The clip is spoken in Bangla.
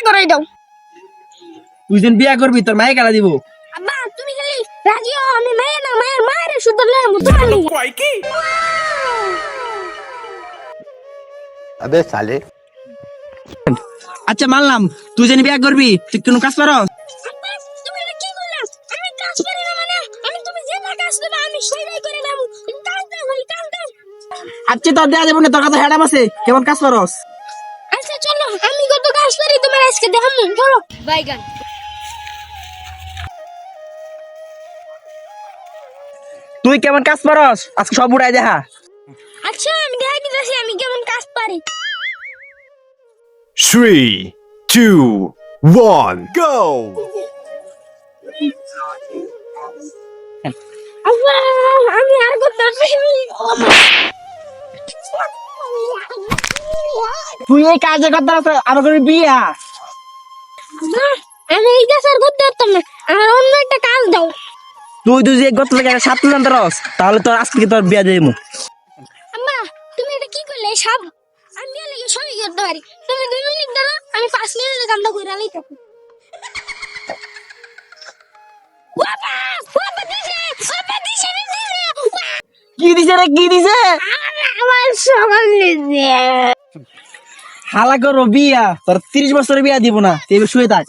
করাই দাও। তুই যেন বিয়া করবি তোর মায়ে কারা দিব। আব্বা তুমি খালি রাজি হও, আমি মায়ের না মায়ের মায়ের শুধু লয়ে তোমার লাগি। কয় কি? अबे साले আচ্ছা মানলাম তুই যেন বিয়া করবি, তুই কোনো কাজ পারো? আব্বা তুমি এটা কি করলা? আমি কাজ করি না মানে আমি তুমি যে না কাজ করবে আমি সেটাই করে নাও। কাজ দাও ভাই কাজ দাও। আচ্ছা তোর দেয়া যাবে না, তোর কাছে হেডাম আছে, কেমন কাজ পারস? আচ্ছা চলো আমি কত কাজ করি তোমার আজকে দেখামু, চলো বাইগান। তুই কেমন কাজ পারস আজকে সব উড়াই দেখা। আচ্ছা আমি দেখাই দিতেছি আমি কেমন কাজ পারি। 3, 2, 1, go! আব্বা আমি আর করতে পারিনি। তুই এই কাজে করতে পারছ, আমার করে বিয়া। আব্বা, আমি এই কাজ আর করতে পারতাম না, আমার অন্য একটা কাজ দাও। তুই যে গত থেকে 7 তুলান রস, তাহলে তোর আজকে তোর বিয়া দেবো। আম্মা তুমি এটা কি করলে সব? আমি বিয়ে লেগে সবই করতে পারি, তুমি 2 মিনিট দাঁড়া আমি 5 মিনিটের কামটা করে আলাই থাকি। বাবা বাবা দিছে দিছে। কি দিছে রে, কি দিছে? আমার সকাল দিছে। হালা করবো বিয়া, তোর 30 বছরের বিয়া দিব না, তুই এবার শুয়ে থাক।